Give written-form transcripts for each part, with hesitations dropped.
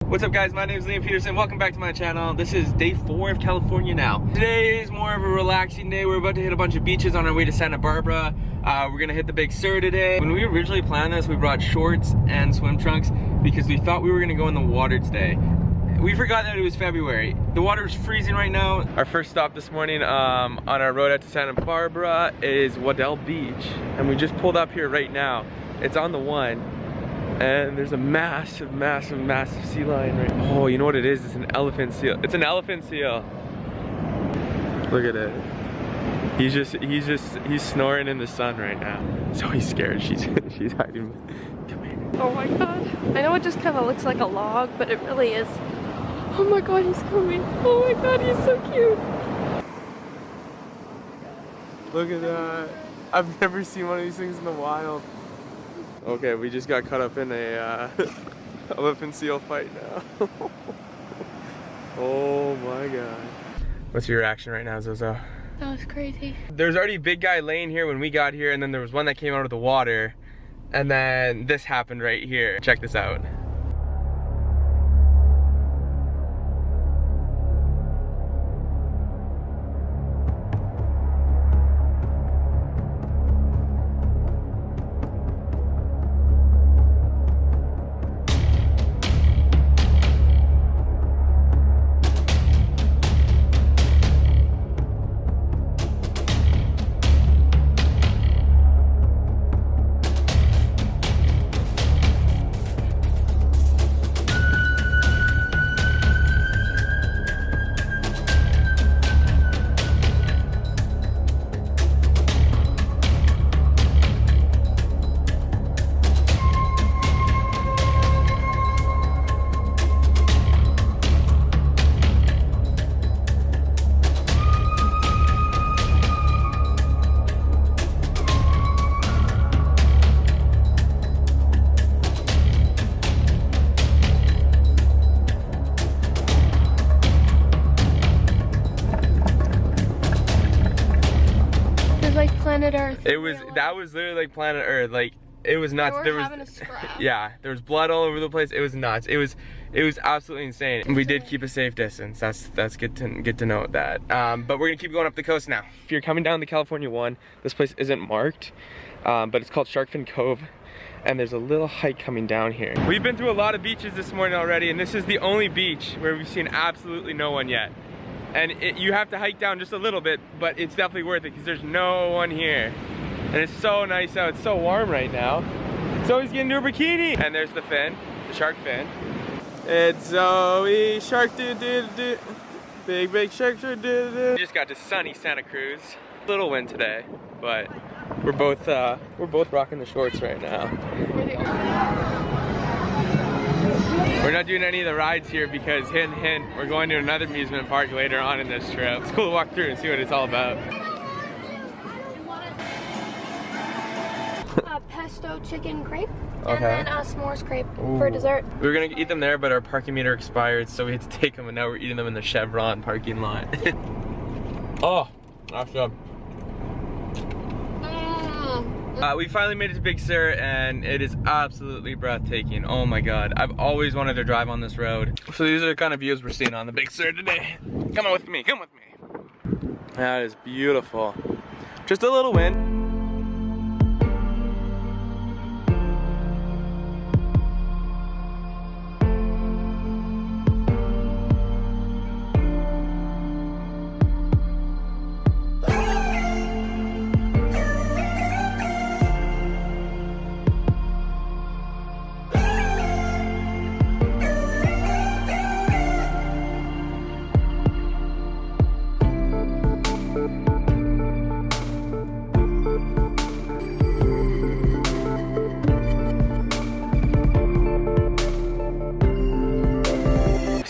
What's up guys, my name is Zoë and Peterson. Welcome back to my channel. This is day 4 of California now. Today is more of a relaxing day. We're about to hit a bunch of beaches on our way to Santa Barbara. We're gonna hit the Big Sur today. When we originally planned this, we brought shorts and swim trunks because we thought we were gonna go in the water today. We forgot that it was February. The water is freezing right now. Our first stop this morning on our road out to Santa Barbara is Waddell Beach. And we just pulled up here right now. It's on the one. And there's a massive, massive, massive sea lion right now. Oh, you know what it is? It's an elephant seal. It's an elephant seal. Look at it. He's snoring in the sun right now. So he's scared. She's hiding. Come here. Oh my god. I know it just kind of looks like a log, but it really is. Oh my god, he's coming. Oh my god, he's so cute. Look at that. I've never seen one of these things in the wild. Okay, we just got caught up in a elephant seal fight now. Oh my god. What's your reaction right now, Zozo? That was crazy. There's already a big guy laying here when we got here, and then there was one that came out of the water, and then this happened right here. Check this out. Planet Earth. It was, that was literally like planet Earth. Like, it was nuts. There was having a scrap. Yeah, there was blood all over the place. It was nuts. It was absolutely insane. We did keep a safe distance. That's good to know that. But we're gonna keep going up the coast now. If you're coming down the California one, this place isn't marked, but it's called Sharkfin Cove. And there's a little hike coming down here. We've been through a lot of beaches this morning already, and this is the only beach where we've seen absolutely no one yet. And you have to hike down just a little bit, but it's definitely worth it because there's no one here. And it's so nice out. It's so warm right now. Zoe's getting into her bikini. And there's the fin, the shark fin. It's Zoe, shark doo doo doo. Big shark doo doo doo. We just got to sunny Santa Cruz. Little wind today, but we're both rocking the shorts right now. We're not doing any of the rides here because, hint, we're going to another amusement park later on in this trip. It's cool to walk through and see what it's all about. Pesto chicken crepe, Okay. and then a s'mores crepe for dessert. We were gonna eat them there, but our parking meter expired, so we had to take them, and now we're eating them in the Chevron parking lot. Oh, that's good. We finally made it to Big Sur, and it is absolutely breathtaking. Oh my god, I've always wanted to drive on this road. So these are the kind of views we're seeing on the Big Sur today. Come on with me, come with me. That is beautiful. Just a little wind.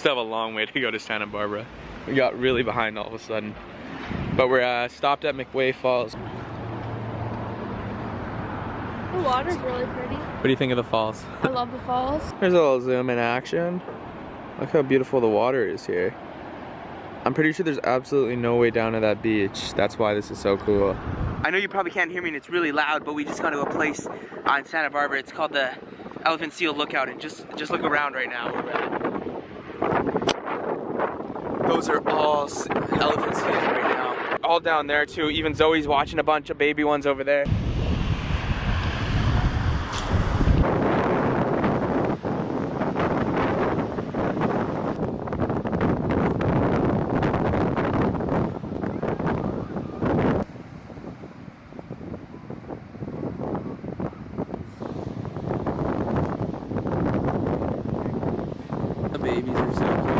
Have a long way to go to Santa Barbara. We got really behind all of a sudden, but we're stopped at McWay Falls. The water's really pretty. What do you think of the falls? I love the falls. There's a little zoom in action. Look how beautiful the water is here. I'm pretty sure there's absolutely no way down to that beach. That's why this is so cool. I know you probably can't hear me and it's really loud, but we just got to a place in Santa Barbara. It's called the elephant seal lookout and just look around right now. Those are all elephant seals right now. All down there too. Even Zoe's watching a bunch of baby ones over there. The babies are so cute.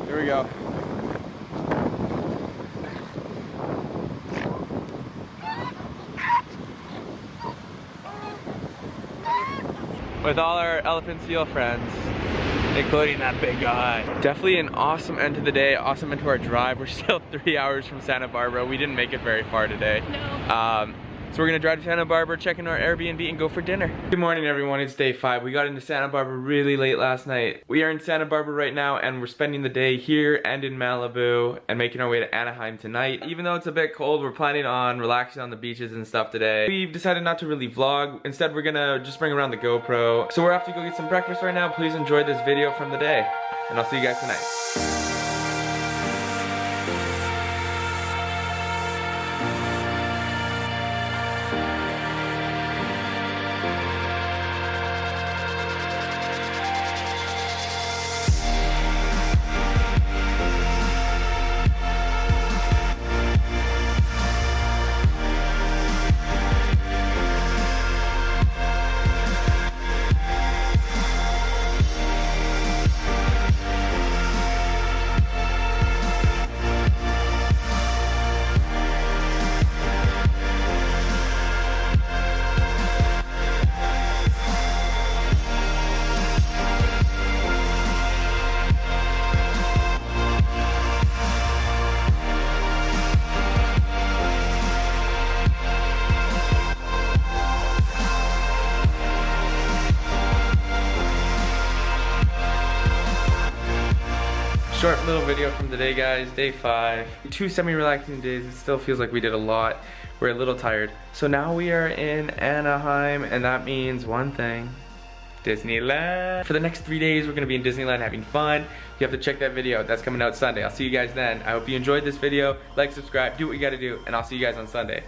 Here we go. With all our elephant seal friends, including that big guy. Definitely an awesome end to the day, awesome end to our drive. We're still 3 hours from Santa Barbara. We didn't make it very far today. No. So we're gonna drive to Santa Barbara, check in our Airbnb, and go for dinner. Good morning, everyone. It's day 5. We got into Santa Barbara really late last night. We are in Santa Barbara right now, and we're spending the day here and in Malibu, and making our way to Anaheim tonight. Even though it's a bit cold, we're planning on relaxing on the beaches and stuff today. We've decided not to really vlog. Instead, we're gonna just bring around the GoPro. So we're off to go get some breakfast right now. Please enjoy this video from the day, and I'll see you guys tonight. Short little video from the day, guys. Day 5. 2 semi-relaxing days. It still feels like we did a lot. We're a little tired. So now we are in Anaheim, and that means one thing. Disneyland. For the next 3 days, we're gonna be in Disneyland having fun. You have to check that video out. That's coming out Sunday. I'll see you guys then. I hope you enjoyed this video. Like, subscribe, do what you gotta do, and I'll see you guys on Sunday.